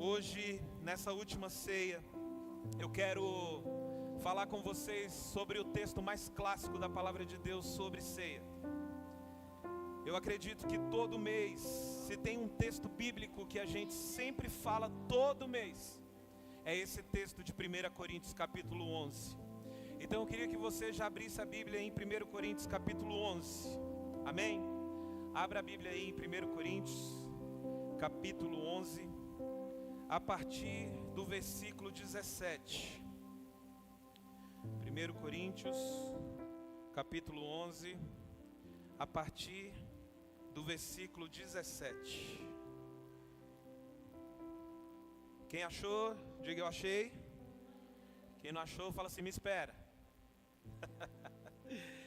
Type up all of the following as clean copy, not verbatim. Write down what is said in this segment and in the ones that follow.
Hoje, nessa última ceia, eu quero falar com vocês sobre o texto mais clássico da palavra de Deus sobre ceia. Eu acredito que todo mês, se tem um texto bíblico que a gente sempre fala todo mês, é esse texto de 1 Coríntios capítulo 11. Então eu queria que você já abrisse a Bíblia em 1 Coríntios capítulo 11. Amém? Abra a Bíblia aí em 1 Coríntios capítulo 11. A partir do versículo 17. 1 Coríntios, capítulo 11, a partir do versículo 17. Quem achou, diga eu achei. Quem não achou, fala assim, me espera.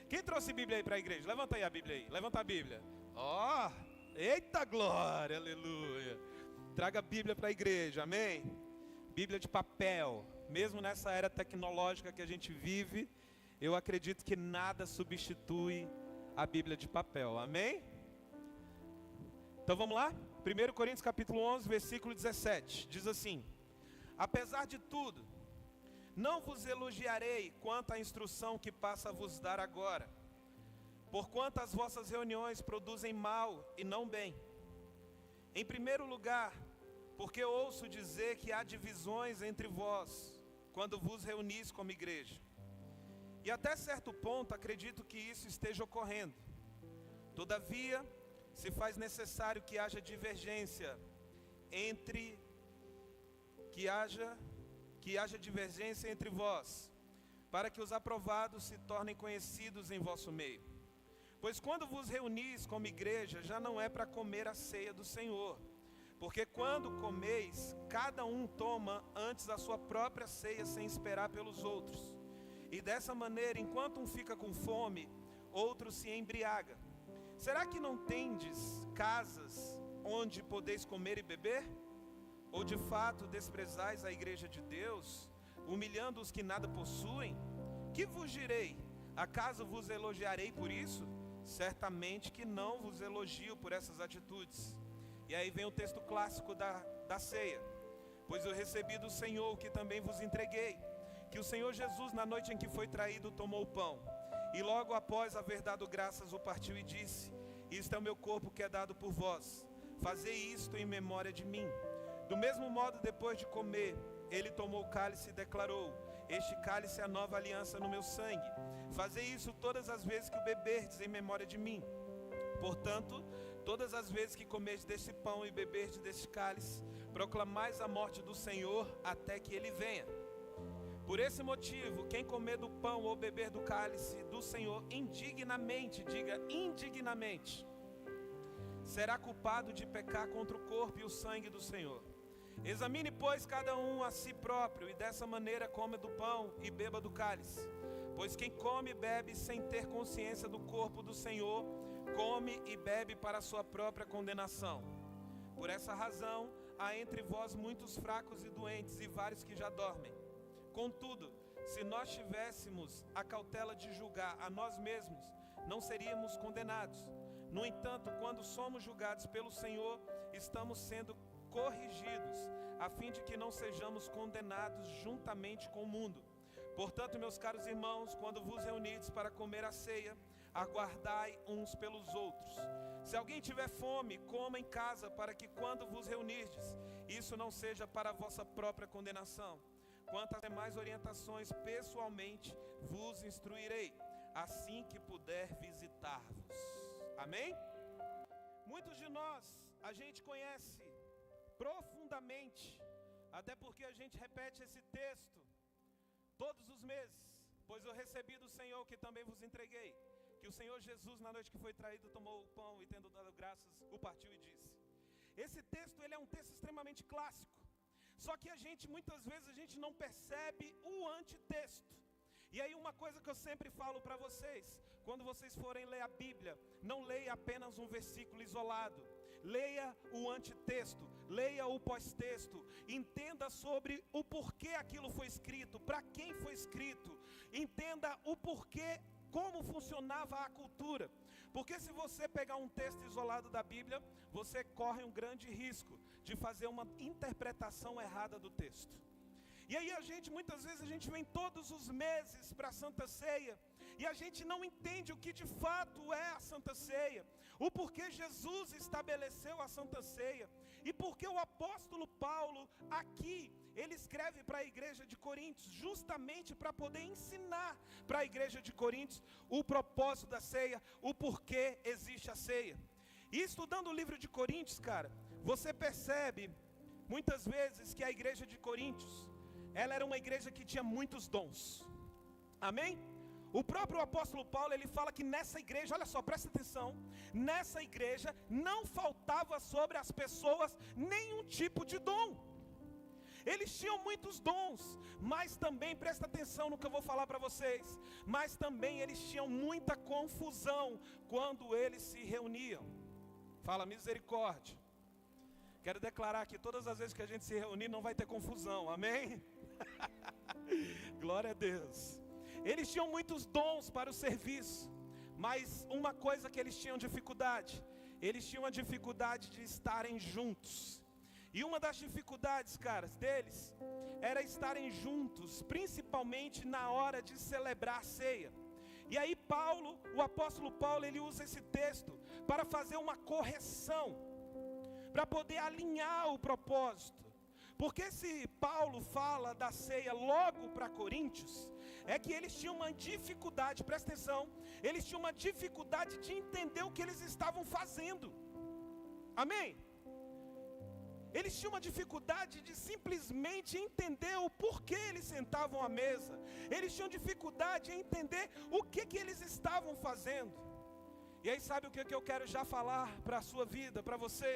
Quem trouxe Bíblia aí para a igreja? Levanta aí a Bíblia aí, levanta a Bíblia. Ó, eita glória, aleluia. Traga a Bíblia para a igreja, amém? Bíblia de papel. Mesmo nessa era tecnológica que a gente vive, eu acredito que nada substitui a Bíblia de papel, amém? Então vamos lá? 1 Coríntios capítulo 11, versículo 17. Diz assim: apesar de tudo, não vos elogiarei quanto à instrução que passo a vos dar agora, porquanto as vossas reuniões produzem mal e não bem. Em primeiro lugar, porque ouço dizer que há divisões entre vós, quando vos reunis como igreja. E até certo ponto acredito que isso esteja ocorrendo. Todavia, se faz necessário que haja divergência divergência entre vós, para que os aprovados se tornem conhecidos em vosso meio. Pois quando vos reunis como igreja, já não é para comer a ceia do Senhor. Porque quando comeis, cada um toma antes a sua própria ceia sem esperar pelos outros. E dessa maneira, enquanto um fica com fome, outro se embriaga. Será que não tendes casas onde podeis comer e beber? Ou de fato desprezais a igreja de Deus, humilhando os que nada possuem? Que vos direi? Acaso vos elogiarei por isso? Certamente que não vos elogio por essas atitudes. E aí vem o texto clássico da ceia. Pois eu recebi do Senhor o que também vos entreguei, que o Senhor Jesus, na noite em que foi traído, tomou o pão, e logo após haver dado graças, o partiu e disse: isto é o meu corpo que é dado por vós, fazei isto em memória de mim. Do mesmo modo, depois de comer, ele tomou o cálice e declarou: este cálice é a nova aliança no meu sangue, fazei isso todas as vezes que o beberdes em memória de mim. Portanto, todas as vezes que comerdes deste pão e beberdes deste cálice, proclamais a morte do Senhor até que ele venha. Por esse motivo, quem comer do pão ou beber do cálice do Senhor indignamente, diga indignamente, será culpado de pecar contra o corpo e o sangue do Senhor. Examine, pois, cada um a si próprio, e dessa maneira coma do pão e beba do cálice. Pois quem come e bebe sem ter consciência do corpo do Senhor, come e bebe para a sua própria condenação. Por essa razão, há entre vós muitos fracos e doentes, e vários que já dormem. Contudo, se nós tivéssemos a cautela de julgar a nós mesmos, não seríamos condenados. No entanto, quando somos julgados pelo Senhor, estamos sendo corrigidos, a fim de que não sejamos condenados juntamente com o mundo. Portanto, meus caros irmãos, quando vos reunides para comer a ceia, aguardai uns pelos outros. Se alguém tiver fome, coma em casa, para que quando vos reunirdes, isso não seja para a vossa própria condenação. Quanto às demais orientações, pessoalmente vos instruirei, assim que puder visitar-vos. Amém? Muitos de nós, a gente conhece profundamente, até porque a gente repete esse texto todos os meses. Pois eu recebi do Senhor o que também vos entreguei, que o Senhor Jesus, na noite que foi traído, tomou o pão e, tendo dado graças, o partiu e disse. Esse texto, ele é um texto extremamente clássico. Só que muitas vezes a gente não percebe o antitexto. E aí uma coisa que eu sempre falo para vocês, quando vocês forem ler a Bíblia, não leia apenas um versículo isolado, leia o antitexto, leia o pós-texto, entenda sobre o porquê aquilo foi escrito, para quem foi escrito, entenda o porquê como funcionava a cultura. Porque se você pegar um texto isolado da Bíblia, você corre um grande risco de fazer uma interpretação errada do texto. E aí muitas vezes a gente vem todos os meses para a Santa Ceia, e a gente não entende o que de fato é a Santa Ceia, o porquê Jesus estabeleceu a Santa Ceia, e porque o apóstolo Paulo aqui, ele escreve para a igreja de Coríntios, justamente para poder ensinar para a igreja de Coríntios o propósito da ceia, o porquê existe a ceia. E estudando o livro de Coríntios, cara, você percebe muitas vezes que a igreja de Coríntios, ela era uma igreja que tinha muitos dons. Amém? O próprio apóstolo Paulo, ele fala que nessa igreja, olha só, presta atenção, nessa igreja não faltava sobre as pessoas nenhum tipo de dom. Eles tinham muitos dons, mas também, presta atenção no que eu vou falar para vocês, mas também eles tinham muita confusão quando eles se reuniam. Fala misericórdia. Quero declarar que todas as vezes que a gente se reunir não vai ter confusão, amém? Glória a Deus. Eles tinham muitos dons para o serviço, mas uma coisa que eles tinham dificuldade, eles tinham a dificuldade de estarem juntos. E uma das dificuldades, caras, deles, era estarem juntos, principalmente na hora de celebrar a ceia. E aí o apóstolo Paulo, ele usa esse texto para fazer uma correção, para poder alinhar o propósito. Porque se Paulo fala da ceia logo para Coríntios, é que eles tinham uma dificuldade, presta atenção, eles tinham uma dificuldade de entender o que eles estavam fazendo. Amém? Eles tinham uma dificuldade de simplesmente entender o porquê eles sentavam à mesa. Eles tinham dificuldade em entender o que eles estavam fazendo. E aí sabe o que eu quero já falar para a sua vida, para você?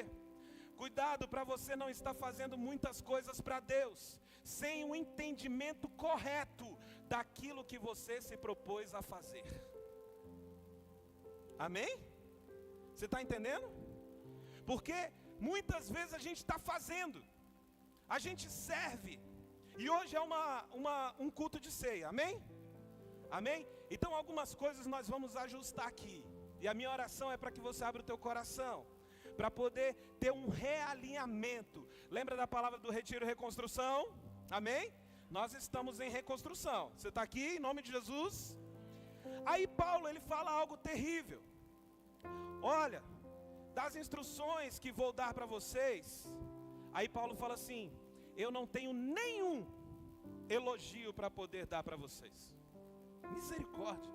Cuidado para você não estar fazendo muitas coisas para Deus, sem um entendimento correto daquilo que você se propôs a fazer. Amém? Você está entendendo? Porque muitas vezes a gente está fazendo, a gente serve, e hoje é um culto de ceia, amém? Amém? Então algumas coisas nós vamos ajustar aqui, e a minha oração é para que você abra o teu coração, para poder ter um realinhamento. Lembra da palavra do retiro e reconstrução? Amém? Nós estamos em reconstrução. Você está aqui em nome de Jesus? Aí Paulo, ele fala algo terrível. Olha, das instruções que vou dar para vocês, aí Paulo fala assim: eu não tenho nenhum elogio para poder dar para vocês. Misericórdia.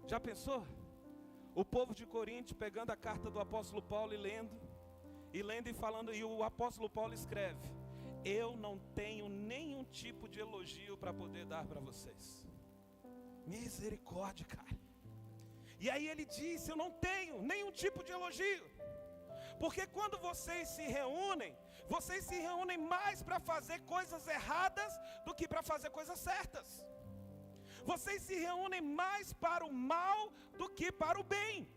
Já pensou? O povo de Corinto pegando a carta do apóstolo Paulo e lendo e falando, e o apóstolo Paulo escreve: eu não tenho nenhum tipo de elogio para poder dar para vocês. Misericórdia, cara. E aí ele disse: eu não tenho nenhum tipo de elogio, porque quando vocês se reúnem mais para fazer coisas erradas do que para fazer coisas certas. Vocês se reúnem mais para o mal do que para o bem.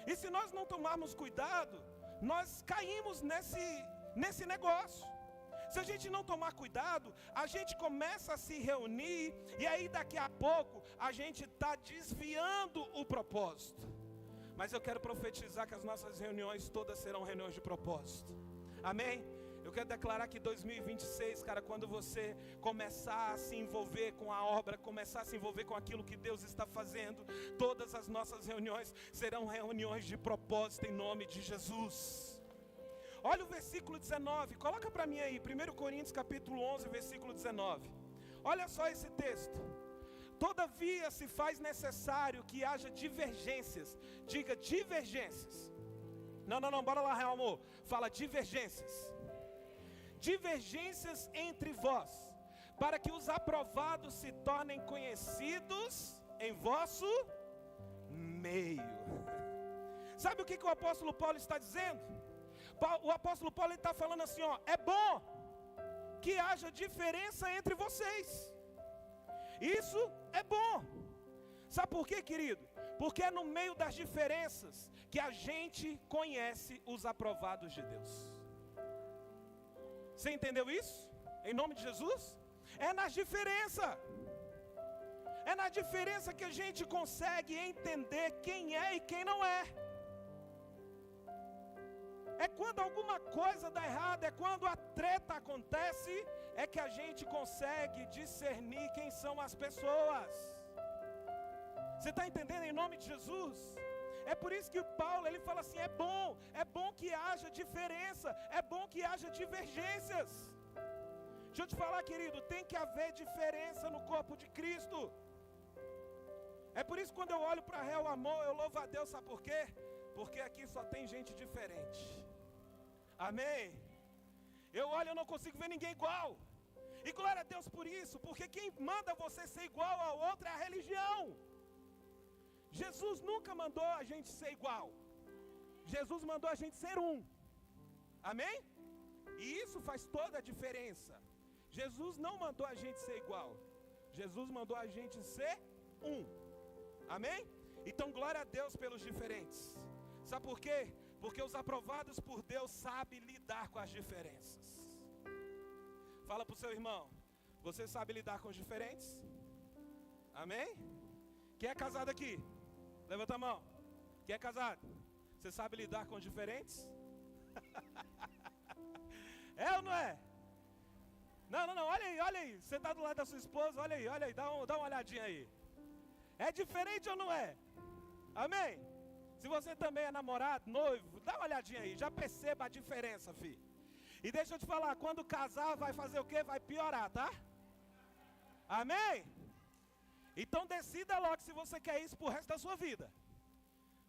E se nós não tomarmos cuidado, nós caímos nesse negócio. Se a gente não tomar cuidado, a gente começa a se reunir, e aí daqui a pouco a gente está desviando o propósito. Mas eu quero profetizar que as nossas reuniões todas serão reuniões de propósito. Amém? Eu quero declarar que 2026, cara, quando você começar a se envolver com a obra, começar a se envolver com aquilo que Deus está fazendo, todas as nossas reuniões serão reuniões de propósito em nome de Jesus. Olha o versículo 19, coloca para mim aí, 1 Coríntios capítulo 11, versículo 19. Olha só esse texto. Todavia se faz necessário que haja divergências. Diga divergências. Não, bora lá, real amor. Fala divergências. Divergências entre vós, para que os aprovados se tornem conhecidos em vosso meio. Sabe o que o apóstolo Paulo está dizendo? O apóstolo Paulo está falando assim, ó: é bom que haja diferença entre vocês. Isso é bom. Sabe por quê, querido? Porque é no meio das diferenças que a gente conhece os aprovados de Deus. Você entendeu isso? Em nome de Jesus? É nas diferenças. É na diferença que a gente consegue entender quem é e quem não é. É quando alguma coisa dá errado, é quando a treta acontece, é que a gente consegue discernir quem são as pessoas. Você está entendendo em nome de Jesus? É por isso que o Paulo, ele fala assim, é bom que haja diferença, é bom que haja divergências. Deixa eu te falar, querido, tem que haver diferença no corpo de Cristo. É por isso que quando eu olho para Real Amor, eu louvo a Deus, sabe por quê? Porque aqui só tem gente diferente. Amém? Eu olho e eu não consigo ver ninguém igual. E glória a Deus por isso, porque quem manda você ser igual ao outro é a religião. Jesus nunca mandou a gente ser igual. Jesus mandou a gente ser um. Amém? E isso faz toda a diferença. Jesus não mandou a gente ser igual. Jesus mandou a gente ser um. Amém? Então glória a Deus pelos diferentes. Sabe por quê? Porque os aprovados por Deus sabem lidar com as diferenças. Fala para o seu irmão, você sabe lidar com os diferentes? Amém? Quem é casado aqui? Levanta a mão. Quem é casado? Você sabe lidar com os diferentes? É ou não é? Não, olha aí. Você está do lado da sua esposa, olha aí, dá uma olhadinha aí. É diferente ou não é? Amém? Se você também é namorado, noivo, dá uma olhadinha aí, já perceba a diferença, filho. E deixa eu te falar, quando casar vai fazer o quê? Vai piorar, tá? Amém? Então decida logo se você quer isso pro resto da sua vida.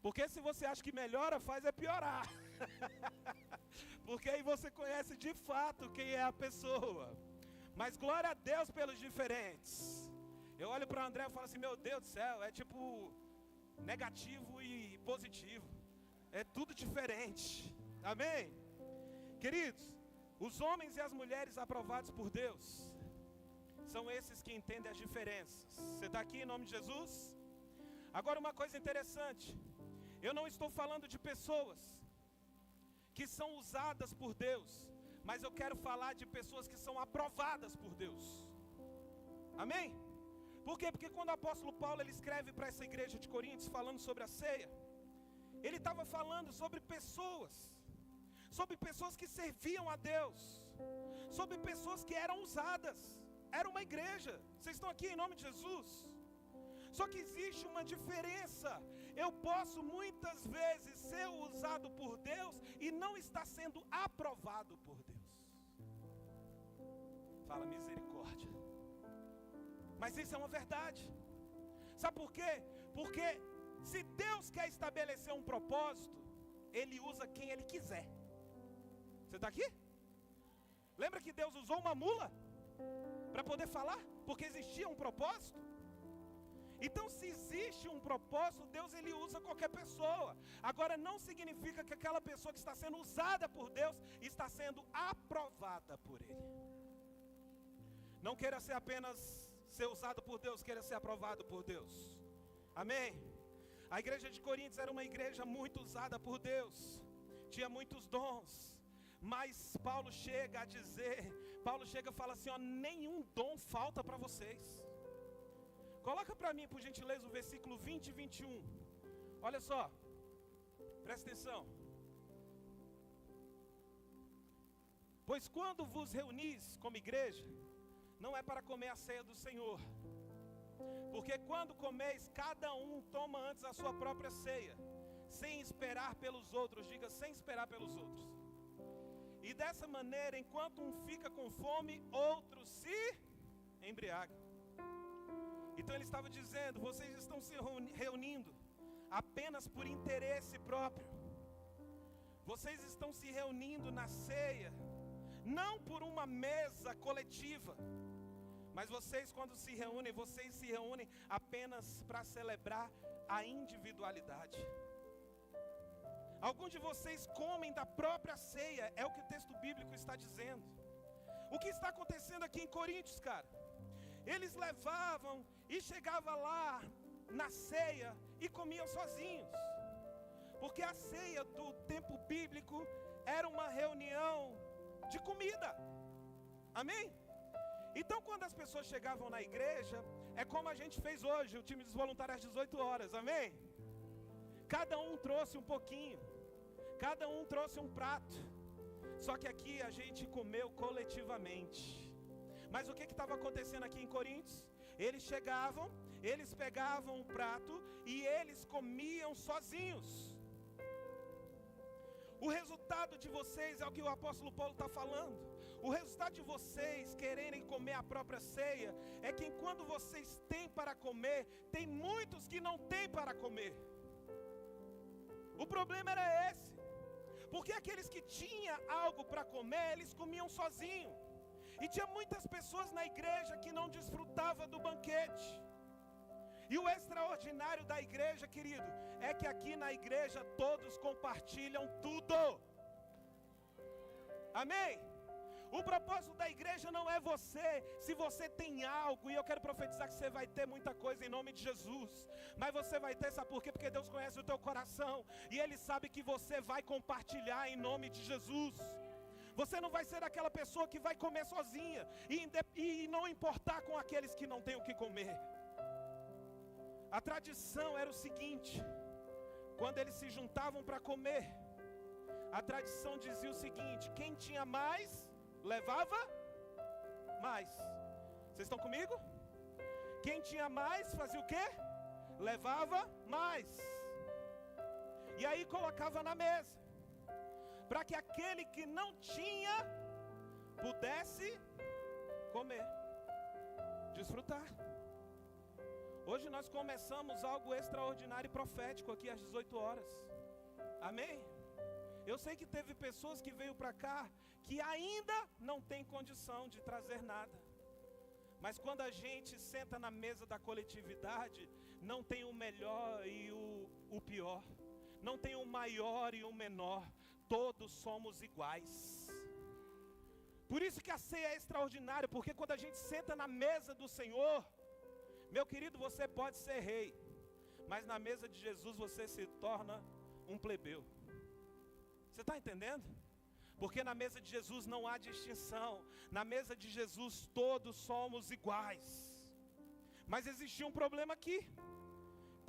Porque se você acha que melhora, faz é piorar. Porque aí você conhece de fato quem é a pessoa. Mas glória a Deus pelos diferentes. Eu olho para o André e falo assim, meu Deus do céu, é tipo negativo e positivo. É tudo diferente. Amém? Queridos, os homens e as mulheres aprovados por Deus são esses que entendem as diferenças. Você está aqui em nome de Jesus? Agora uma coisa interessante. Eu não estou falando de pessoas que são usadas por Deus, mas eu quero falar de pessoas que são aprovadas por Deus. Amém? Por quê? Porque quando o apóstolo Paulo ele escreve para essa igreja de Coríntios falando sobre a ceia, ele estava falando sobre pessoas que serviam a Deus, sobre pessoas que eram usadas. Era uma igreja. Vocês estão aqui em nome de Jesus? Só que existe uma diferença. Eu posso muitas vezes ser usado por Deus e não estar sendo aprovado por Deus. Fala misericórdia. Mas isso é uma verdade. Sabe por quê? Porque se Deus quer estabelecer um propósito, Ele usa quem Ele quiser. Você está aqui? Lembra que Deus usou uma mula para poder falar? Porque existia um propósito. Então se existe um propósito, Deus ele usa qualquer pessoa. Agora não significa que aquela pessoa que está sendo usada por Deus está sendo aprovada por Ele. Não queira ser apenas ser usado por Deus, queira ser aprovado por Deus. Amém? A igreja de Coríntios era uma igreja muito usada por Deus, tinha muitos dons. Mas Paulo chega e fala assim, ó, nenhum dom falta para vocês. Coloca para mim, por gentileza, o versículo 20 e 21. Olha só, presta atenção. Pois quando vos reunis como igreja, não é para comer a ceia do Senhor. Porque quando comeis, cada um toma antes a sua própria ceia, sem esperar pelos outros. Diga, sem esperar pelos outros. E dessa maneira, enquanto um fica com fome, outro se embriaga. Então ele estava dizendo, vocês estão se reunindo apenas por interesse próprio. Vocês estão se reunindo na ceia, não por uma mesa coletiva. Mas vocês quando se reúnem, vocês se reúnem apenas para celebrar a individualidade. Alguns de vocês comem da própria ceia, é o que o texto bíblico está dizendo. O que está acontecendo aqui em Coríntios, cara? Eles levavam e chegavam lá na ceia e comiam sozinhos. Porque a ceia do tempo bíblico era uma reunião de comida. Amém? Então quando as pessoas chegavam na igreja, É como a gente fez hoje, o time dos voluntários às 18 horas, amém? Cada um trouxe um pouquinho, cada um trouxe um prato. Só que aqui a gente comeu coletivamente. Mas o que estava acontecendo aqui em Coríntios? Eles chegavam, eles pegavam um prato e eles comiam sozinhos. O resultado de vocês é o que o apóstolo Paulo está falando. O resultado de vocês quererem comer a própria ceia é que enquanto vocês têm para comer, tem muitos que não têm para comer. O problema era esse. Porque aqueles que tinham algo para comer, eles comiam sozinhos. E tinha muitas pessoas na igreja que não desfrutavam do banquete. E o extraordinário da igreja, querido, é que aqui na igreja todos compartilham tudo. Amém? O propósito da igreja não é você, se você tem algo, e eu quero profetizar que você vai ter muita coisa em nome de Jesus. Mas você vai ter, sabe por quê? Porque Deus conhece o teu coração, e Ele sabe que você vai compartilhar em nome de Jesus. Você não vai ser aquela pessoa que vai comer sozinha, e não importar com aqueles que não têm o que comer. A tradição era o seguinte: quando eles se juntavam para comer, a tradição dizia o seguinte: quem tinha mais, levava mais. Vocês estão comigo? Quem tinha mais, fazia o quê? Levava mais. E aí colocava na mesa, para que aquele que não tinha, pudesse comer, desfrutar. Hoje nós começamos algo extraordinário e profético aqui às 18 horas. Amém? Eu sei que teve pessoas que veio para cá que ainda não tem condição de trazer nada. Mas quando a gente senta na mesa da coletividade, não tem o melhor e o pior. Não tem o maior e o menor. Todos somos iguais. Por isso que a ceia é extraordinária, porque quando a gente senta na mesa do Senhor, meu querido, você pode ser rei, mas na mesa de Jesus você se torna um plebeu. Você está entendendo? Porque na mesa de Jesus não há distinção. Na mesa de Jesus todos somos iguais. Mas existia um problema aqui.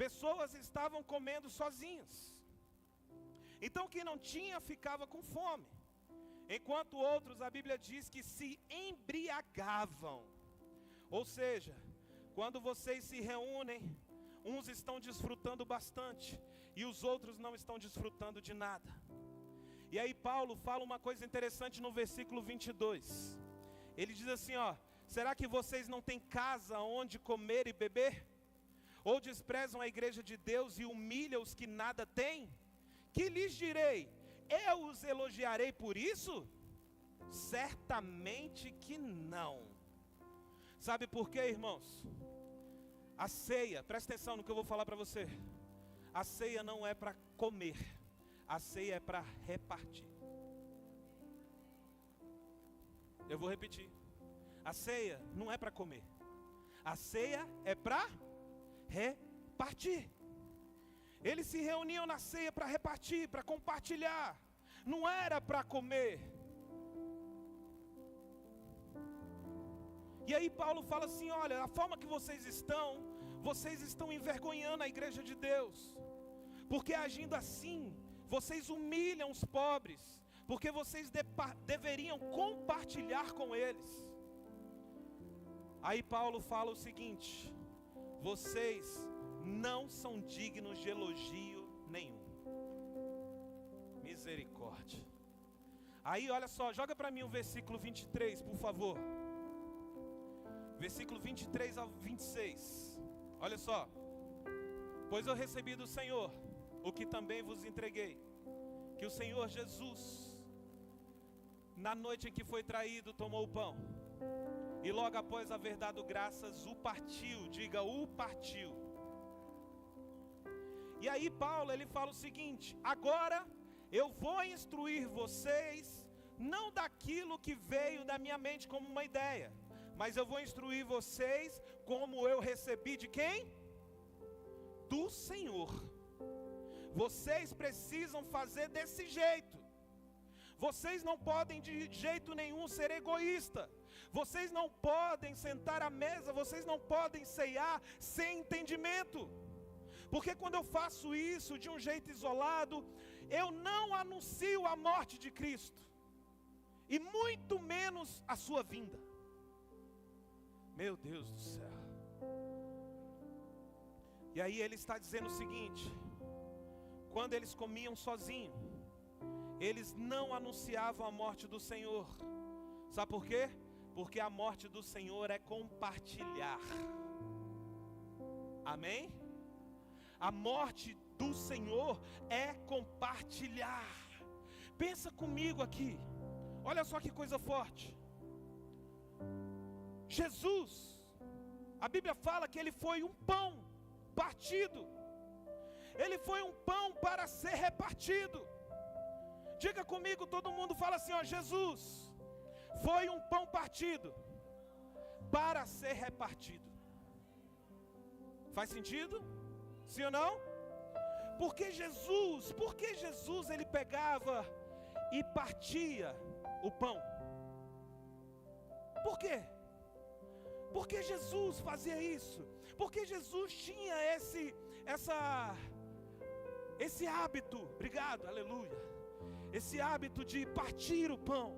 Pessoas estavam comendo sozinhas. Então quem não tinha ficava com fome, enquanto outros, a Bíblia diz que se embriagavam. Ou seja, quando vocês se reúnem, uns estão desfrutando bastante e os outros não estão desfrutando de nada. E aí Paulo fala uma coisa interessante no versículo 22. Ele diz assim, ó: será que vocês não têm casa onde comer e beber? Ou desprezam a igreja de Deus e humilham os que nada têm? Que lhes direi? Eu os elogiarei por isso? Certamente que não. Sabe por quê, irmãos? A ceia, presta atenção no que eu vou falar para você. A ceia não é para comer, a ceia é para repartir. Eu vou repetir. A ceia não é para comer, a ceia é para repartir. Eles se reuniam na ceia para repartir, para compartilhar. Não era para comer. E aí Paulo fala assim, olha, a forma que vocês estão envergonhando a igreja de Deus. Porque agindo assim, vocês humilham os pobres. Porque vocês deveriam compartilhar com eles. Aí Paulo fala o seguinte: vocês não são dignos de elogio nenhum. Misericórdia. Aí olha só, joga para mim o versículo 23, por favor. Versículo 23 ao 26. Olha só. Pois eu recebi do Senhor o que também vos entreguei, que o Senhor Jesus, na noite em que foi traído, tomou o pão, e logo após haver dado graças, o partiu. Diga, o partiu. E aí Paulo, ele fala o seguinte: agora eu vou instruir vocês, não daquilo que veio da minha mente como uma ideia, mas eu vou instruir vocês como eu recebi de quem? Do Senhor. Vocês precisam fazer desse jeito. Vocês não podem de jeito nenhum ser egoísta. Vocês não podem sentar à mesa, vocês não podem ceiar sem entendimento. Porque quando eu faço isso de um jeito isolado, eu não anuncio a morte de Cristo, e muito menos a sua vinda. Meu Deus do céu. E aí ele está dizendo o seguinte: quando eles comiam sozinhos, eles não anunciavam a morte do Senhor. Sabe por quê? Porque a morte do Senhor é compartilhar. Amém? A morte do Senhor é compartilhar. Pensa comigo aqui. Olha só que coisa forte. Jesus, a Bíblia fala que ele foi um pão partido. Ele foi um pão para ser repartido. Diga comigo, todo mundo fala assim, ó: Jesus foi um pão partido para ser repartido. Faz sentido? Sim ou não? Por que Jesus ele pegava e partia o pão? Por quê? Porque Jesus fazia isso? Porque Jesus tinha esse hábito, obrigado, aleluia, esse hábito de partir o pão.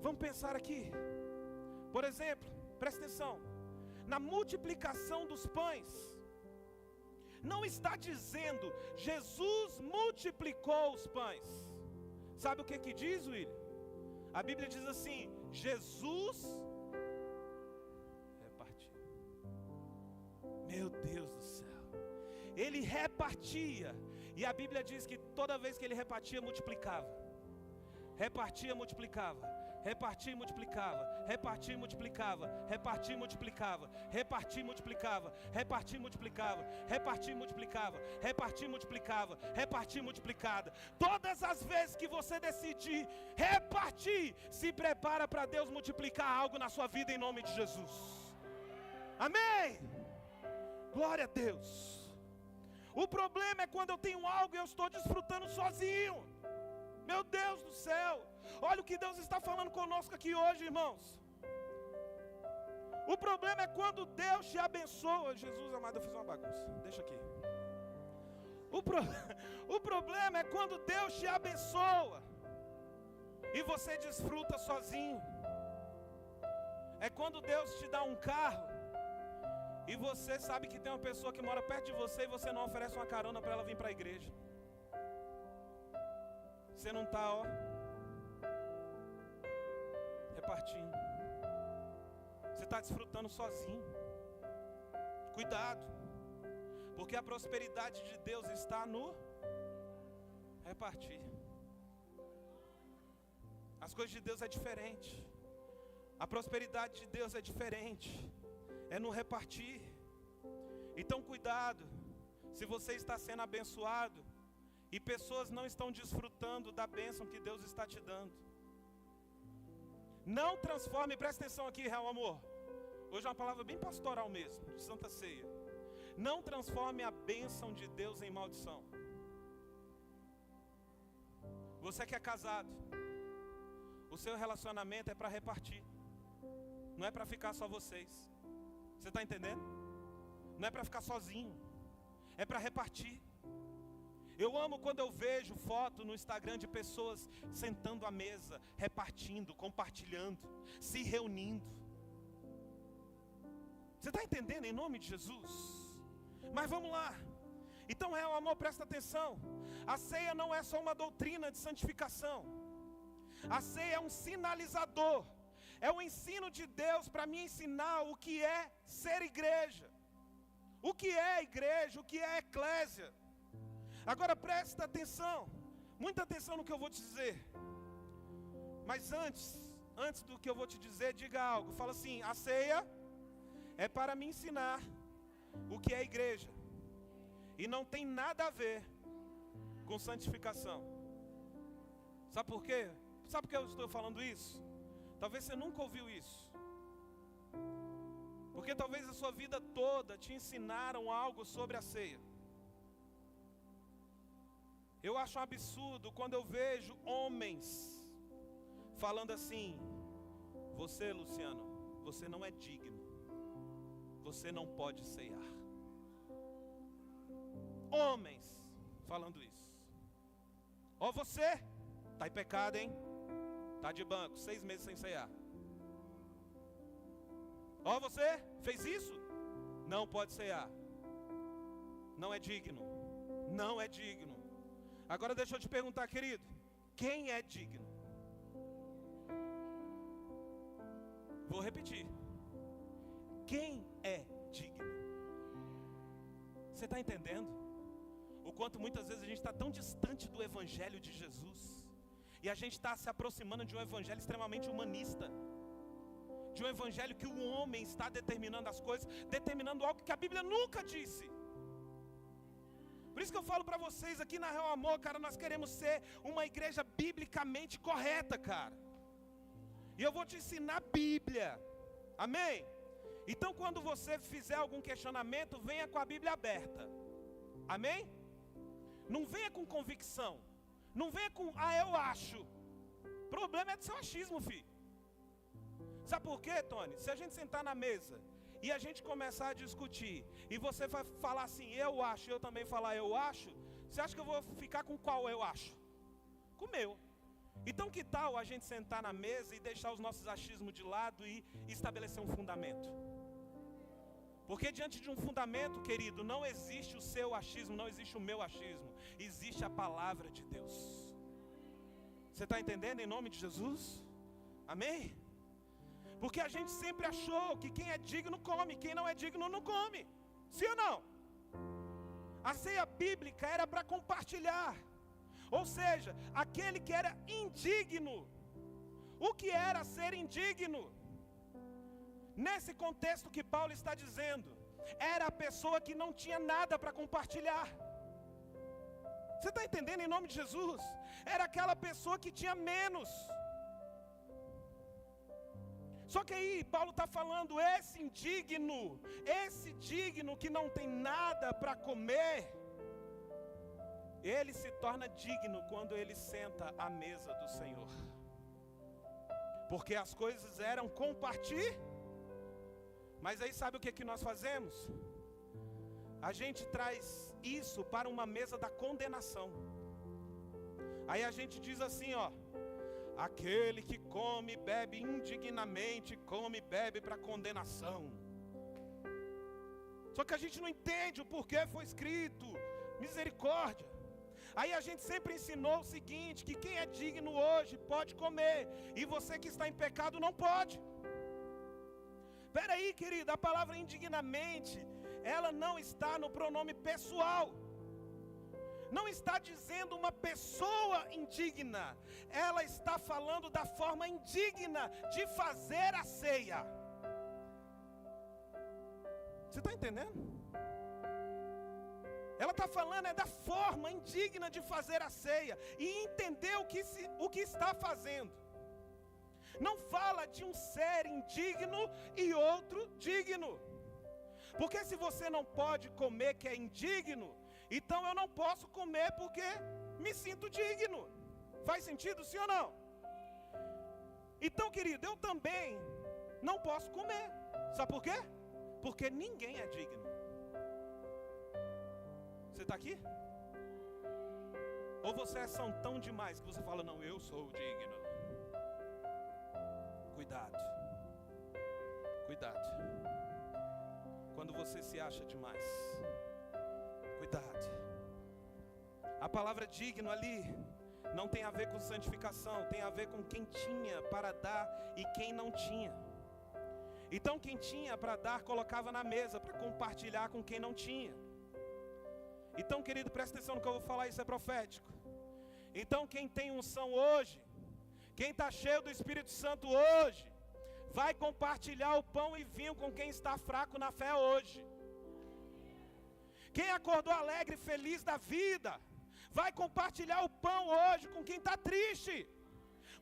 Vamos pensar aqui. Por exemplo, presta atenção, na multiplicação dos pães, não está dizendo Jesus multiplicou os pães. Sabe o que diz, William? A Bíblia diz assim: Jesus repartiu. Meu Deus do céu. Ele repartia. E a Bíblia diz que toda vez que ele repartia, multiplicava. Repartia, multiplicava. Repartia e multiplicava, repartia e multiplicava, repartia e multiplicava, repartia e multiplicava, repartia e multiplicava, repartia e multiplicava, repartia e multiplicava, repartia e multiplicada. Todas as vezes que você decidir repartir, se prepara para Deus multiplicar algo na sua vida em nome de Jesus. Amém? Glória a Deus. O problema é quando eu tenho algo e eu estou desfrutando sozinho. Meu Deus do céu. Olha o que Deus está falando conosco aqui hoje, irmãos. O problema é quando Deus te abençoa. Jesus amado, eu fiz uma bagunça, deixa aqui. O problema é quando Deus te abençoa e você desfruta sozinho. É quando Deus te dá um carro e você sabe que tem uma pessoa que mora perto de você e você não oferece uma carona para ela vir para a igreja. Você não está, repartindo. Você está desfrutando sozinho. Cuidado, porque a prosperidade de Deus está no repartir. As coisas de Deus é diferente. A prosperidade de Deus é diferente. É no repartir. Então cuidado, se você está sendo abençoado e pessoas não estão desfrutando da bênção que Deus está te dando. Não transforme, presta atenção aqui, real amor. Hoje é uma palavra bem pastoral mesmo, de Santa Ceia. Não transforme a bênção de Deus em maldição. Você que é casado, o seu relacionamento é para repartir. Não é para ficar só vocês. Você está entendendo? Não é para ficar sozinho. É para repartir. Eu amo quando eu vejo foto no Instagram de pessoas sentando à mesa, repartindo, compartilhando, se reunindo. Você está entendendo em nome de Jesus? Mas vamos lá. Então, real amor, presta atenção. A ceia não é só uma doutrina de santificação. A ceia é um sinalizador. É o ensino de Deus para me ensinar o que é ser igreja. O que é igreja, o que é eclésia. Agora presta atenção, muita atenção no que eu vou te dizer. Mas antes do que eu vou te dizer, diga algo. Fala assim: a ceia é para me ensinar o que é igreja. E não tem nada a ver com santificação. Sabe por quê? Sabe por que eu estou falando isso? Talvez você nunca ouviu isso. Porque talvez a sua vida toda te ensinaram algo sobre a ceia. Eu acho um absurdo quando eu vejo homens falando assim: você, Luciano, você não é digno, você não pode ceiar. Homens falando isso. Ó, você está em pecado, hein? Está de banco, 6 meses sem ceiar. Ó, você fez isso? Não pode ceiar. Não é digno. Não é digno. Agora deixa eu te perguntar, querido, quem é digno? Vou repetir. Quem é digno? Você está entendendo? O quanto muitas vezes a gente está tão distante do Evangelho de Jesus. E a gente está se aproximando de um Evangelho extremamente humanista. De um Evangelho que o homem está determinando as coisas, determinando algo que a Bíblia nunca disse. Por isso que eu falo para vocês aqui na Real Amor, cara, nós queremos ser uma igreja biblicamente correta, cara. E eu vou te ensinar a Bíblia. Amém? Então quando você fizer algum questionamento, venha com a Bíblia aberta. Amém? Não venha com convicção. Não venha com, eu acho. O problema é do seu achismo, filho. Sabe por quê, Tony? Se a gente sentar na mesa e a gente começar a discutir, e você vai falar assim, eu acho, e eu também falar eu acho, você acha que eu vou ficar com qual eu acho? Com o meu. Então que tal a gente sentar na mesa e deixar os nossos achismos de lado e estabelecer um fundamento? Porque diante de um fundamento, querido, não existe o seu achismo, não existe o meu achismo. Existe a palavra de Deus. Você está entendendo em nome de Jesus? Amém? Porque a gente sempre achou que quem é digno come, quem não é digno não come. Sim ou não? A ceia bíblica era para compartilhar. Ou seja, aquele que era indigno. O que era ser indigno? Nesse contexto que Paulo está dizendo, era a pessoa que não tinha nada para compartilhar. Você está entendendo em nome de Jesus? Era aquela pessoa que tinha menos. Só que aí Paulo está falando, esse indigno, esse digno que não tem nada para comer, ele se torna digno quando ele senta à mesa do Senhor. Porque as coisas eram compartilhadas. Mas aí sabe o que nós fazemos? A gente traz isso para uma mesa da condenação. Aí a gente diz assim, ó: aquele que come e bebe indignamente, come e bebe para condenação. Só que a gente não entende o porquê foi escrito misericórdia. Aí a gente sempre ensinou o seguinte, que quem é digno hoje pode comer, e você que está em pecado não pode. Espera aí, querida, a palavra indignamente, ela não está no pronome pessoal. Não está dizendo uma pessoa indigna. Ela está falando da forma indigna de fazer a ceia. Você está entendendo? Ela está falando da forma indigna de fazer a ceia. E entender o que está fazendo. Não fala de um ser indigno e outro digno. Porque se você não pode comer que é indigno, então eu não posso comer porque me sinto digno. Faz sentido, sim ou não? Então, querido, eu também não posso comer. Sabe por quê? Porque ninguém é digno. Você está aqui? Ou você é santão demais que você fala, não, eu sou digno. Cuidado. Cuidado. Quando você se acha demais. Cuidado. A palavra digno ali não tem a ver com santificação, tem a ver com quem tinha para dar e quem não tinha. Então quem tinha para dar colocava na mesa para compartilhar com quem não tinha. Então, querido, presta atenção no que eu vou falar, isso é profético. Então quem tem unção hoje, quem está cheio do Espírito Santo hoje, vai compartilhar o pão e vinho com quem está fraco na fé hoje. Quem acordou alegre e feliz da vida, vai compartilhar o pão hoje com quem está triste,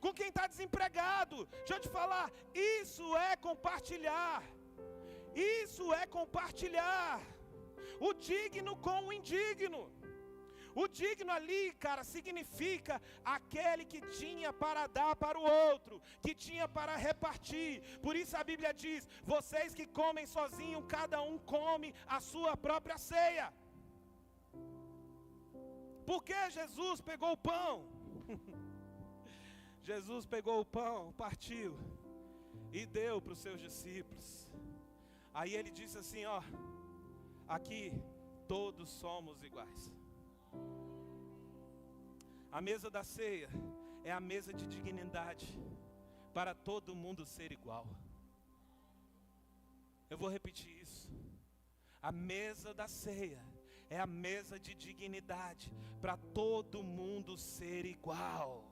com quem está desempregado. Deixa eu te falar, isso é compartilhar. Isso é compartilhar. O digno com o indigno. O digno ali, cara, significa aquele que tinha para dar para o outro, que tinha para repartir. Por isso a Bíblia diz: vocês que comem sozinho, cada um come a sua própria ceia. Por que Jesus pegou o pão? Jesus pegou o pão, partiu e deu para os seus discípulos. Aí ele disse assim, ó: aqui todos somos iguais. A mesa da ceia é a mesa de dignidade, para todo mundo ser igual. Eu vou repetir isso. A mesa da ceia é a mesa de dignidade, para todo mundo ser igual.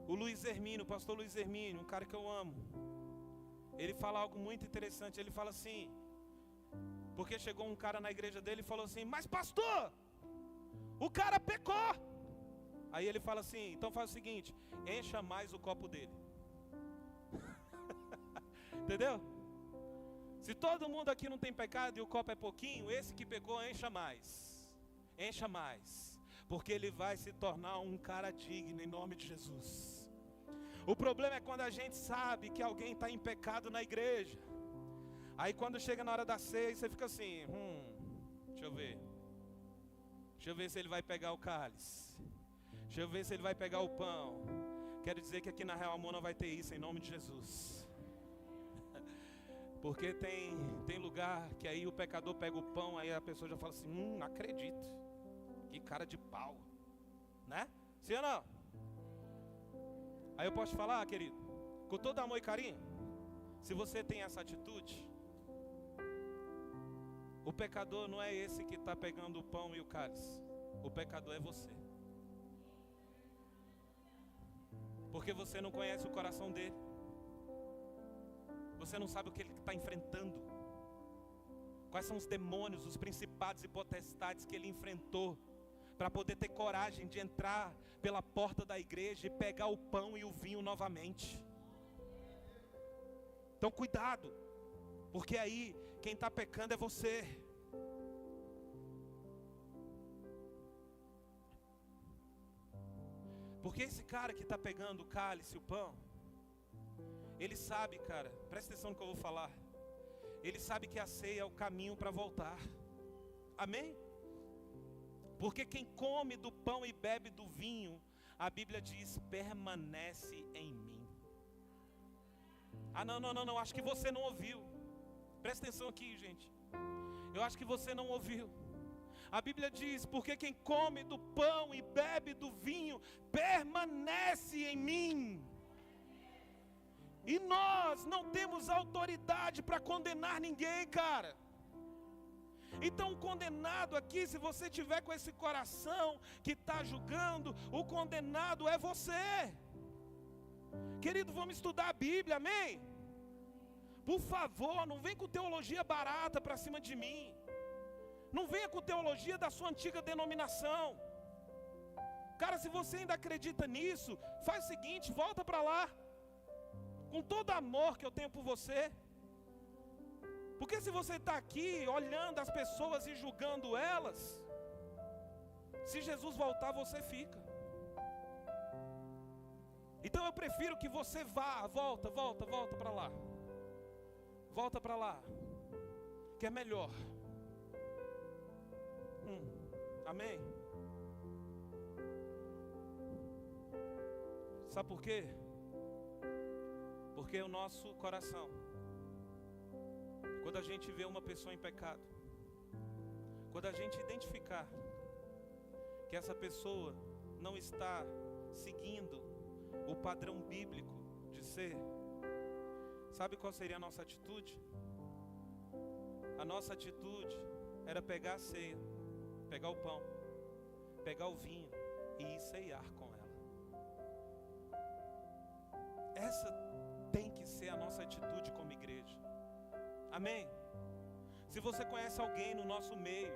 O Luiz Hermínio, o pastor Luiz Hermínio, um cara que eu amo, ele fala algo muito interessante. Ele fala assim, porque chegou um cara na igreja dele e falou assim: mas pastor, o cara pecou. Aí ele fala assim: então faz o seguinte, encha mais o copo dele. Entendeu? Se todo mundo aqui não tem pecado e o copo é pouquinho, esse que pecou encha mais. Encha mais, porque ele vai se tornar um cara digno em nome de Jesus. O problema é quando a gente sabe que alguém está em pecado na igreja. Aí quando chega na hora da ceia, você fica assim, deixa eu ver. Deixa eu ver se ele vai pegar o cálice. Deixa eu ver se ele vai pegar o pão. Quero dizer que aqui na Real Amor não vai ter isso em nome de Jesus. Porque tem lugar que aí o pecador pega o pão, aí a pessoa já fala assim, não acredito. Que cara de pau. Né? Sim ou não? Aí eu posso te falar, querido, com todo amor e carinho, se você tem essa atitude, o pecador não é esse que está pegando o pão e o cálice. O pecador é você. Porque você não conhece o coração dele. Você não sabe o que ele está enfrentando. Quais são os demônios, os principados e potestades que ele enfrentou, para poder ter coragem de entrar pela porta da igreja e pegar o pão e o vinho novamente. Então cuidado, porque aí quem está pecando é você. Porque esse cara que está pegando o cálice e o pão, ele sabe, cara, presta atenção no que eu vou falar. Ele sabe que a ceia é o caminho para voltar. Amém? Porque quem come do pão e bebe do vinho, a Bíblia diz, permanece em mim. Ah, não, acho que você não ouviu. Presta atenção aqui, gente. Eu acho que você não ouviu. A Bíblia diz, porque quem come do pão e bebe do vinho, permanece em mim. E nós não temos autoridade para condenar ninguém, cara. Então o condenado aqui, se você tiver com esse coração que está julgando, o condenado é você. Querido, vamos estudar a Bíblia, amém? Por favor, não vem com teologia barata para cima de mim. Não venha com teologia da sua antiga denominação. Cara, se você ainda acredita nisso, faz o seguinte, volta para lá. Com todo amor que eu tenho por você. Porque se você está aqui olhando as pessoas e julgando elas, se Jesus voltar, você fica. Então eu prefiro que você vá, volta para lá. Volta para lá, que é melhor. Amém? Sabe por quê? Porque o nosso coração, quando a gente vê uma pessoa em pecado, quando a gente identificar que essa pessoa não está seguindo o padrão bíblico de ser, sabe qual seria a nossa atitude? A nossa atitude era pegar a ceia, pegar o pão, pegar o vinho e ir ceiar com ela. Essa tem que ser a nossa atitude como igreja. Amém? Se você conhece alguém no nosso meio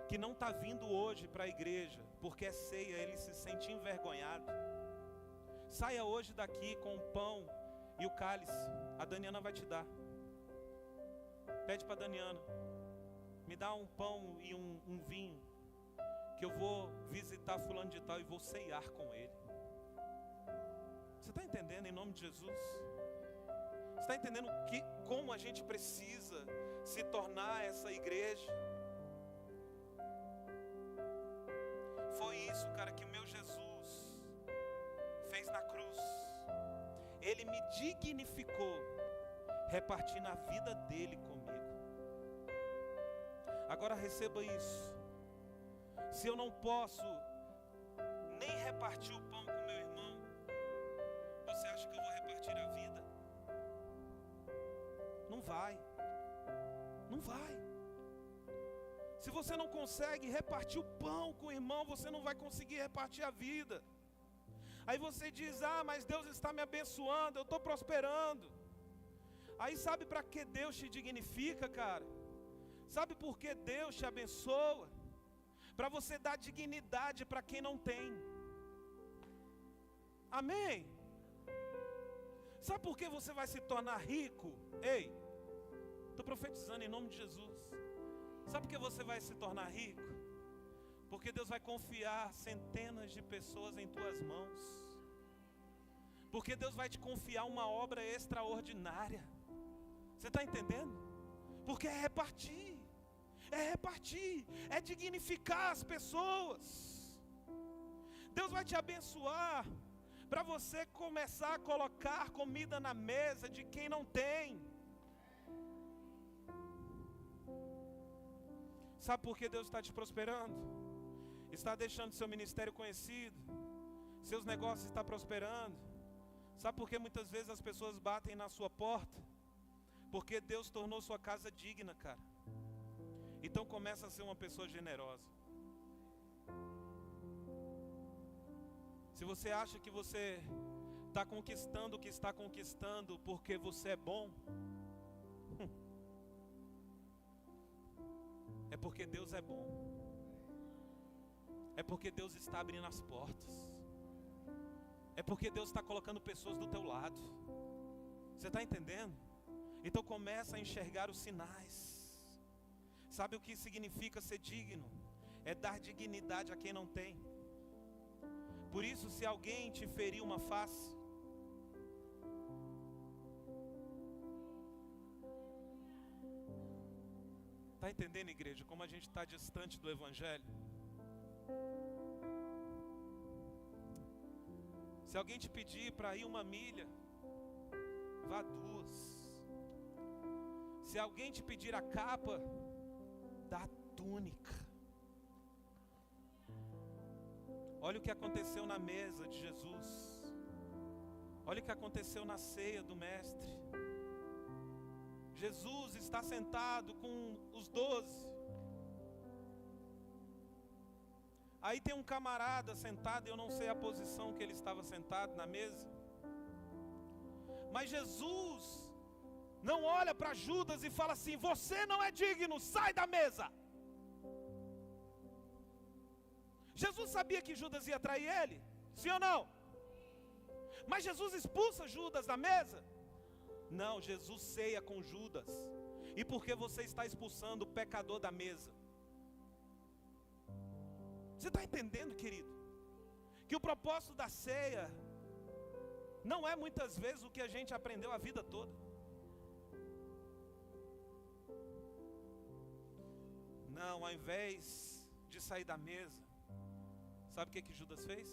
que não está vindo hoje para a igreja porque é ceia, ele se sente envergonhado, saia hoje daqui com o pão e o cálice. A Daniana vai te dar. Pede para a Daniana. me dá um pão e um vinho, que eu vou visitar fulano de tal e vou ceiar com ele. Você está entendendo, em nome de Jesus? Você está entendendo como a gente precisa se tornar essa igreja? Foi isso, cara, que o meu Jesus fez na cruz. Ele me dignificou, repartindo a vida dele comigo. Agora receba isso. Se eu não posso nem repartir o pão com meu irmão, você acha que eu vou repartir a vida? Não vai. Não vai. Se você não consegue repartir o pão com o irmão, você não vai conseguir repartir a vida. Aí você diz: ah, mas Deus está me abençoando, eu estou prosperando. Aí sabe para que Deus te dignifica, cara? Sabe por que Deus te abençoa? Para você dar dignidade para quem não tem. Amém? Sabe por que você vai se tornar rico? Ei, estou profetizando em nome de Jesus. Sabe por que você vai se tornar rico? Porque Deus vai confiar centenas de pessoas em tuas mãos. Porque Deus vai te confiar uma obra extraordinária. Você está entendendo? Porque é repartir, é dignificar as pessoas. Deus vai te abençoar para você começar a colocar comida na mesa de quem não tem. Sabe por que Deus está te prosperando? Está deixando seu ministério conhecido, seus negócios estão prosperando. Sabe por que muitas vezes as pessoas batem na sua porta? Porque Deus tornou sua casa digna, cara. Então começa a ser uma pessoa generosa. Se você acha que você está conquistando o que está conquistando porque você é bom, é porque Deus é bom. É porque Deus está abrindo as portas. É porque Deus está colocando pessoas do teu lado. Você está entendendo? Então começa a enxergar os sinais. Sabe o que significa ser digno? É dar dignidade a quem não tem. Por isso, se alguém te ferir uma face, está entendendo, igreja, como a gente está distante do Evangelho? Se alguém te pedir para ir 1 milha, vá 2. Se alguém te pedir a capa, dá a túnica. Olha o que aconteceu na mesa de Jesus. Olha o que aconteceu na ceia do Mestre. Jesus está sentado com os 12. Aí tem um camarada sentado, eu não sei a posição que ele estava sentado na mesa. Mas Jesus não olha para Judas e fala assim: você não é digno, sai da mesa. Jesus sabia que Judas ia trair ele? Sim ou não? Mas Jesus expulsa Judas da mesa? Não, Jesus ceia com Judas. E por que você está expulsando o pecador da mesa? Você está entendendo, querido? Que o propósito da ceia não é muitas vezes o que a gente aprendeu a vida toda. Não, ao invés de sair da mesa, sabe o que Judas fez?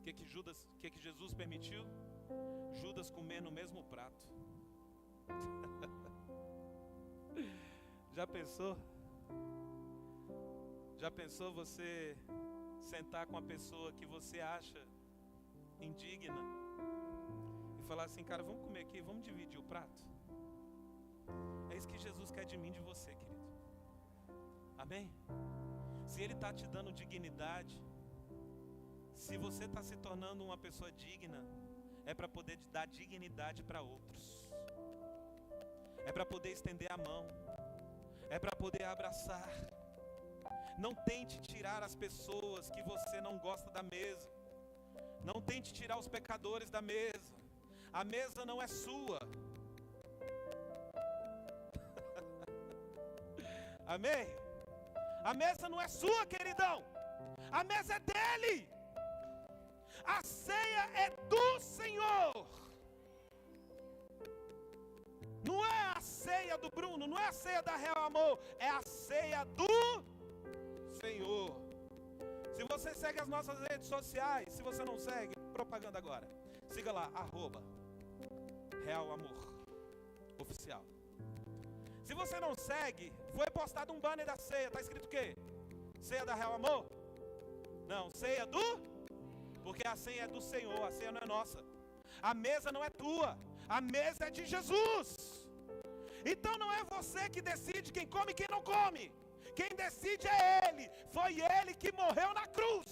O que Jesus permitiu? Judas comer no mesmo prato. Já pensou? Já pensou você sentar com a pessoa que você acha indigna e falar assim: cara, vamos comer aqui, vamos dividir o prato? É isso que Jesus quer de mim e de você, querido. Amém? Se Ele está te dando dignidade, se você está se tornando uma pessoa digna, é para poder dar dignidade para outros. É para poder estender a mão. É para poder abraçar. Não tente tirar as pessoas que você não gosta da mesa. Não tente tirar os pecadores da mesa. A mesa não é sua. Amém? A mesa não é sua, queridão. A mesa é dele. A ceia é do Senhor. Não é a ceia do Bruno, não é a ceia da Real Amor, é a ceia do Senhor. Se você segue as nossas redes sociais, se você não segue, propaganda agora. Siga lá, @Real Amor Oficial. Se você não segue, foi postado um banner da ceia, está escrito o quê? Ceia da Real Amor? Não, ceia do... Porque a ceia é do Senhor, a ceia não é nossa. A mesa não é tua, a mesa é de Jesus. Então não é você que decide quem come e quem não come. Quem decide é Ele. Foi Ele que morreu na cruz.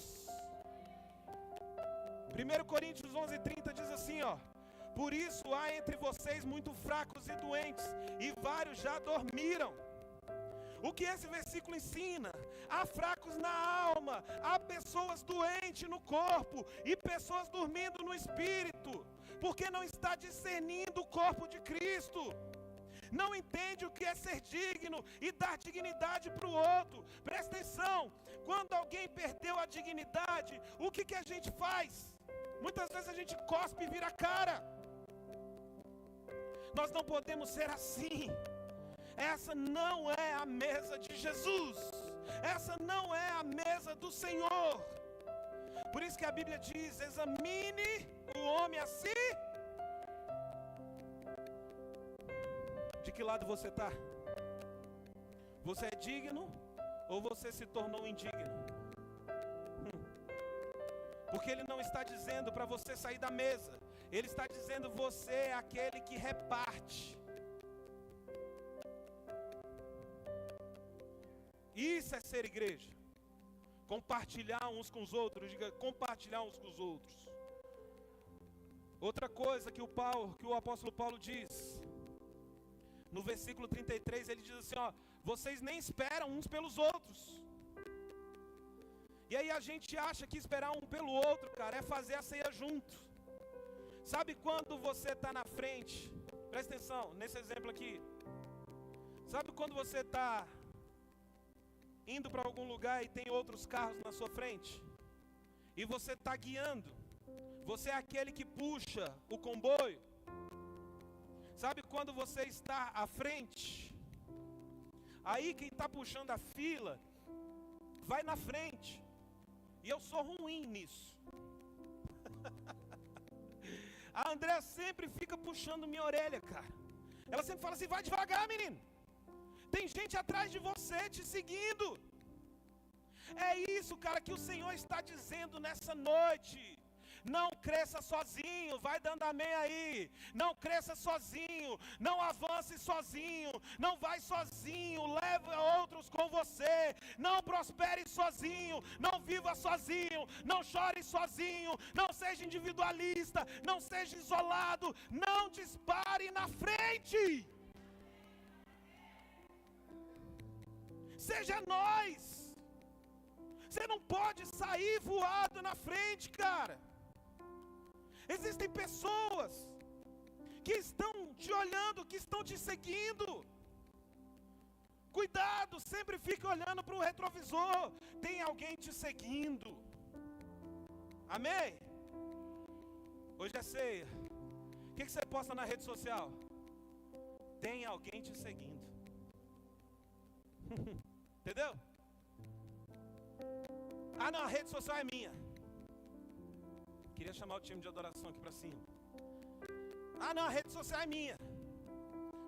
1 Coríntios 11:30 diz assim, ó: por isso há entre vocês muito fracos e doentes, e vários já dormiram. O que esse versículo ensina? Há fracos na alma, há pessoas doentes no corpo e pessoas dormindo no espírito, porque não está discernindo o corpo de Cristo. Não entende o que é ser digno e dar dignidade para o outro. Presta atenção, quando alguém perdeu a dignidade, o que a gente faz? Muitas vezes a gente cospe e vira a cara. Nós não podemos ser assim. Essa não é a mesa de Jesus. Essa não é a mesa do Senhor. Por isso que a Bíblia diz: examine o homem a si. De que lado você está? Você é digno ou você se tornou indigno? Porque Ele não está dizendo para você sair da mesa. Ele está dizendo: você é aquele que reparte. Isso é ser igreja. Compartilhar uns com os outros. Diga, compartilhar uns com os outros. Outra coisa que o apóstolo Paulo diz, no versículo 33, ele diz assim, ó: vocês nem esperam uns pelos outros. E aí a gente acha que esperar um pelo outro, cara, é fazer a ceia junto. Sabe quando você está na frente? Presta atenção, nesse exemplo aqui. Sabe quando você está indo para algum lugar e tem outros carros na sua frente? E você está guiando. Você é aquele que puxa o comboio. Sabe quando você está à frente? Aí quem está puxando a fila vai na frente. E eu sou ruim nisso. A Andréa sempre fica puxando minha orelha, cara. Ela sempre fala assim: vai devagar, menino. Tem gente atrás de você te seguindo. É isso, cara, que o Senhor está dizendo nessa noite. Não cresça sozinho, vai dando amém aí. Não cresça sozinho, não avance sozinho, não vai sozinho, leve outros com você. Não prospere sozinho, não viva sozinho, não chore sozinho, não seja individualista, não seja isolado, não dispare na frente. Seja nós. Você não pode sair voado na frente, cara. Existem pessoas que estão te olhando, que estão te seguindo. Cuidado, sempre fique olhando para o retrovisor. Tem alguém te seguindo. Amém? Hoje é ceia. O que você posta na rede social? Tem alguém te seguindo. Entendeu? Ah não, a rede social é minha. Queria chamar o time de adoração aqui para cima. Ah não, a rede social é minha.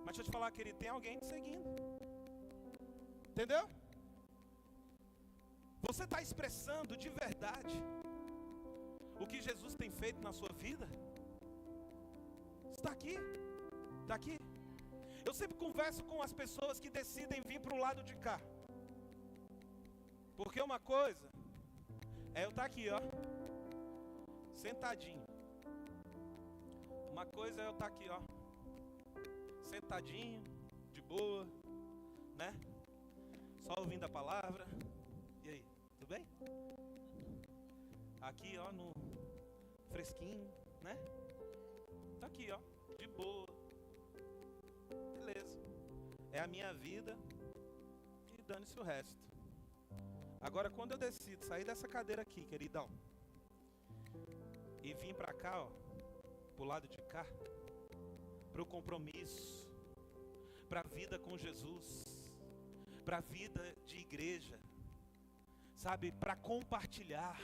Mas deixa eu te falar, querido, tem alguém te seguindo. Entendeu? Você está expressando de verdade o que Jesus tem feito na sua vida? Está aqui. Está aqui. Eu sempre converso com as pessoas que decidem vir para o lado de cá. Porque uma coisa é eu estar aqui, ó, sentadinho. Uma coisa é eu estar aqui, ó, sentadinho, de boa, né? Só ouvindo a palavra. E aí, tudo bem? Aqui, ó, no fresquinho, né? Tá aqui, ó, de boa. Beleza. É a minha vida. E dane-se o resto. Agora, quando eu decido sair dessa cadeira aqui, queridão, e vim pra cá, ó, pro lado de cá, pro compromisso, pra vida com Jesus, pra vida de igreja, sabe, pra compartilhar.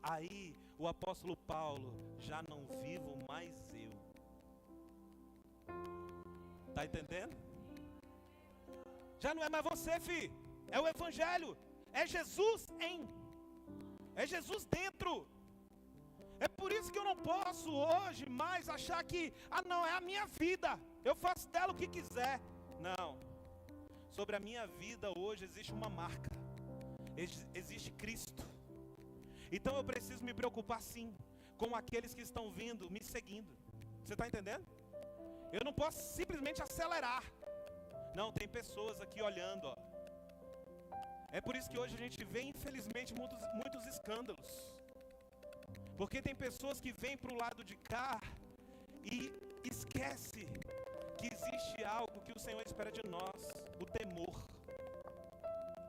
Aí o apóstolo Paulo: já não vivo mais eu. Tá entendendo? Já não é mais você, filho. É o evangelho. É Jesus é Jesus dentro. É por isso que eu não posso hoje mais achar que, não, é a minha vida, eu faço dela o que quiser. Não. Sobre a minha vida hoje existe uma marca. Existe Cristo. Então eu preciso me preocupar sim com aqueles que estão vindo, me seguindo. Você está entendendo? Eu não posso simplesmente acelerar. Não, tem pessoas aqui olhando, ó. É por isso que hoje a gente vê, infelizmente, muitos escândalos. Porque tem pessoas que vêm para o lado de cá e esquece que existe algo que o Senhor espera de nós: o temor.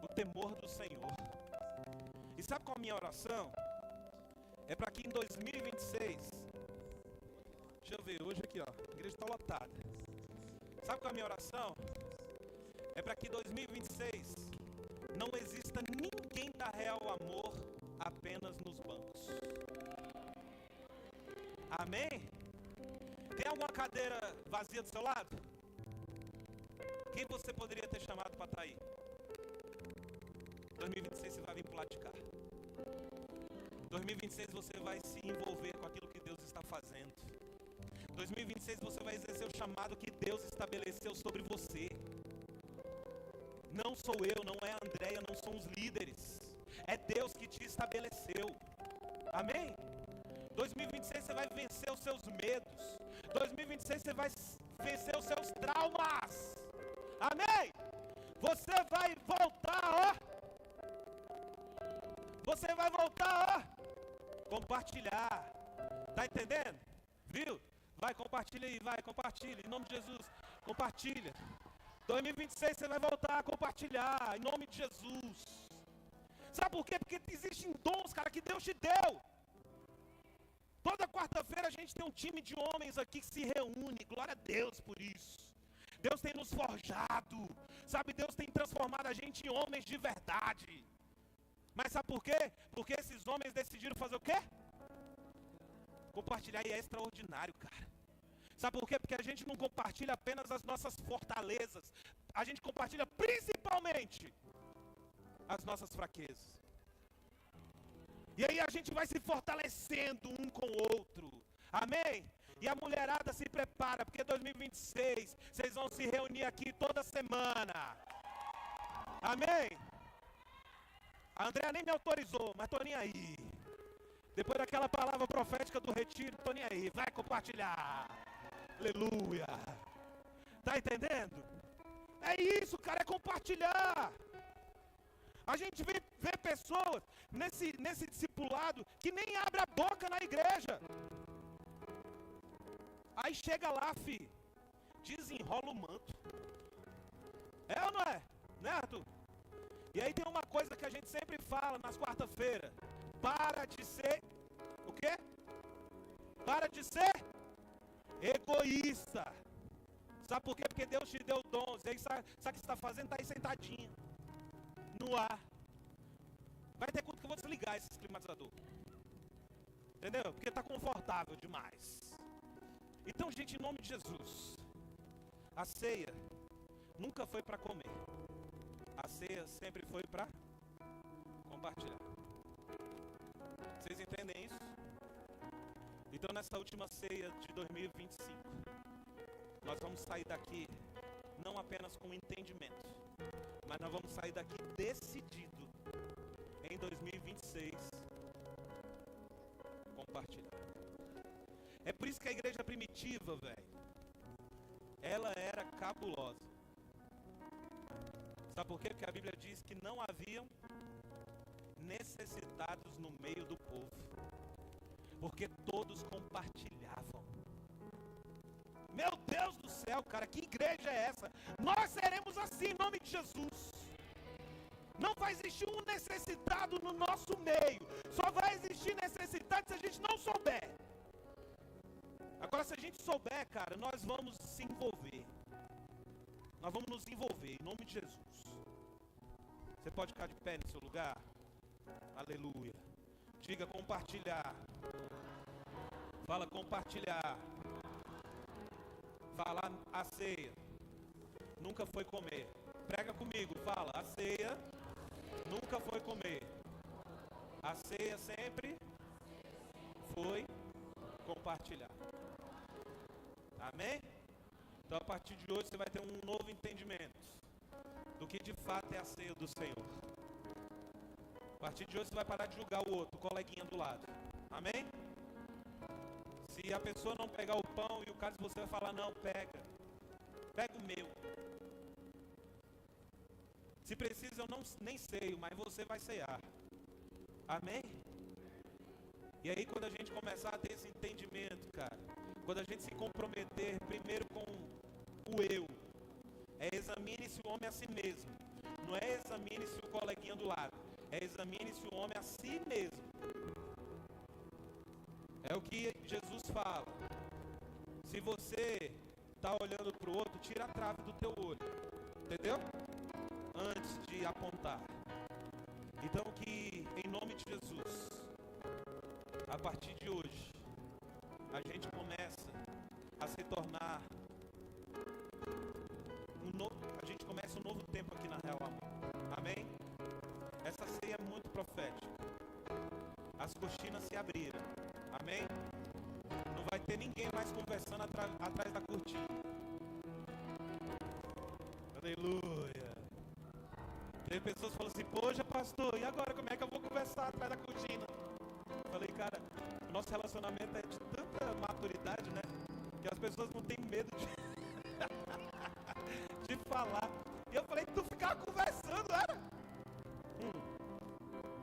O temor do Senhor. E sabe qual é a minha oração? É para que em 2026, deixa eu ver, hoje aqui, ó, a igreja está lotada. Sabe qual é a minha oração? É para que em 2026 não exista ninguém da Real Amor apenas nos bancos. Amém? Tem alguma cadeira vazia do seu lado? Quem você poderia ter chamado para estar aí? 2026 você vai vir para o lado de cá. 2026 você vai se envolver com aquilo que Deus está fazendo. 2026 você vai exercer o chamado que Deus estabeleceu sobre você. Não sou eu, não é a Andréia, não são os líderes. É Deus que te estabeleceu. Amém? 2026 você vai vencer os seus medos. 2026 você vai vencer os seus traumas. Amém? Você vai voltar, ó. Você vai voltar, ó. Compartilhar. Tá entendendo? Viu? Vai, compartilha aí, vai, compartilha. Em nome de Jesus, compartilha. 2026 você vai voltar a compartilhar, em nome de Jesus. Sabe por quê? Porque existem dons, cara, que Deus te deu. Toda quarta-feira a gente tem um time de homens aqui que se reúne. Glória a Deus por isso. Deus tem nos forjado. Sabe, Deus tem transformado a gente em homens de verdade. Mas sabe por quê? Porque esses homens decidiram fazer o quê? Compartilhar, e é extraordinário, cara. Sabe por quê? Porque a gente não compartilha apenas as nossas fortalezas. A gente compartilha principalmente as nossas fraquezas. E aí a gente vai se fortalecendo um com o outro. Amém? E a mulherada se prepara, porque 2026 vocês vão se reunir aqui toda semana. Amém? A Andréa nem me autorizou, mas tô nem aí. Depois daquela palavra profética do retiro, tô nem aí. Vai compartilhar. Aleluia. Tá entendendo? É isso, cara, é compartilhar. A gente vê pessoas nesse discipulado que nem abre a boca na igreja. Aí chega lá, filho, desenrola o manto. É ou não é? Né, Arthur? E aí tem uma coisa que a gente sempre fala nas quarta-feiras. Para de ser, o quê? Para de ser egoísta. Sabe por quê? Porque Deus te deu dons. E aí sabe o que você está fazendo? Está aí sentadinho no ar. Vai ter culto que eu vou desligar esse climatizador. Entendeu? Porque está confortável demais. Então, gente, em nome de Jesus, a ceia nunca foi para comer. A ceia sempre foi para compartilhar. Vocês entendem isso? Então, nessa última ceia de 2025, nós vamos sair daqui não apenas com entendimento, mas nós vamos sair daqui decidido em 2026 compartilhar. É por isso que a igreja primitiva, velho, ela era cabulosa. Sabe por quê? Porque a Bíblia diz que não haviam necessitados no meio do povo, porque todos compartilhavam. Meu Deus do céu, cara, que igreja é essa? Nós seremos assim em nome de Jesus. Não vai existir um necessitado no nosso meio. Só vai existir necessitado se a gente não souber. Agora, se a gente souber, cara, nós vamos se envolver. Nós vamos nos envolver, em nome de Jesus. Você pode ficar de pé no seu lugar? Aleluia. Diga compartilhar. Fala compartilhar. Fala a ceia nunca foi comer. Prega comigo, fala, a ceia nunca foi comer. A ceia sempre foi compartilhar. Amém? Então a partir de hoje você vai ter um novo entendimento do que de fato é a ceia do Senhor. A partir de hoje você vai parar de julgar o outro, o coleguinha do lado. Amém? Se a pessoa não pegar o pão e o cálice, você vai falar, não, pega o meu. Se precisa, eu nem sei, mas você vai cear. Amém? E aí quando a gente começar a ter esse entendimento, cara, quando a gente se comprometer primeiro com o eu, examine-se o homem a si mesmo. Não é examine-se o coleguinha do lado, é examine-se o homem a si mesmo. É o que Jesus fala. Se você está olhando para o outro, tira a trave do teu olho. Entendeu? Antes de apontar. Então que em nome de Jesus, a partir de hoje, a gente começa a se tornar a gente começa um novo tempo aqui na Real Amor. Amém? Essa ceia é muito profética. As cortinas se abriram. Amém? Não vai ter ninguém mais conversando atrás da cortina. Aleluia. Tem pessoas que falam assim, poxa pastor, e agora como é que eu vou conversar atrás da cortina? Eu falei, cara, o nosso relacionamento é de tanta maturidade, né? Que as pessoas não têm medo de falar. E eu falei, tu ficava conversando, era?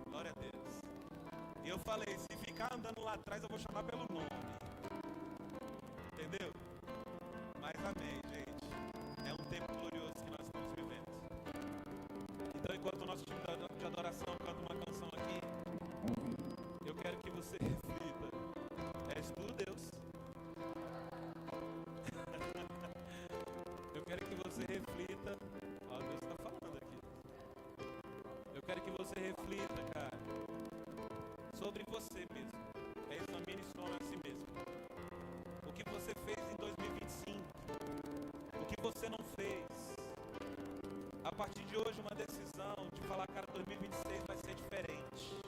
Glória a Deus. E eu falei, se ficar andando lá atrás, eu vou chamar pelo nome. Entendeu? Mas amém, gente. É um tempo glorioso que nós estamos vivendo. Então, enquanto o nosso time de adoração canta uma canção aqui, eu quero que você reflita. És tu, Deus? Eu quero que você reflita. Ó, Deus está falando aqui. Eu quero que você reflita, cara, sobre você mesmo. Examine-se a si mesmo. O que você fez em 2025? O que você não fez? A partir de hoje, uma decisão de falar, cara, 2026 vai ser diferente.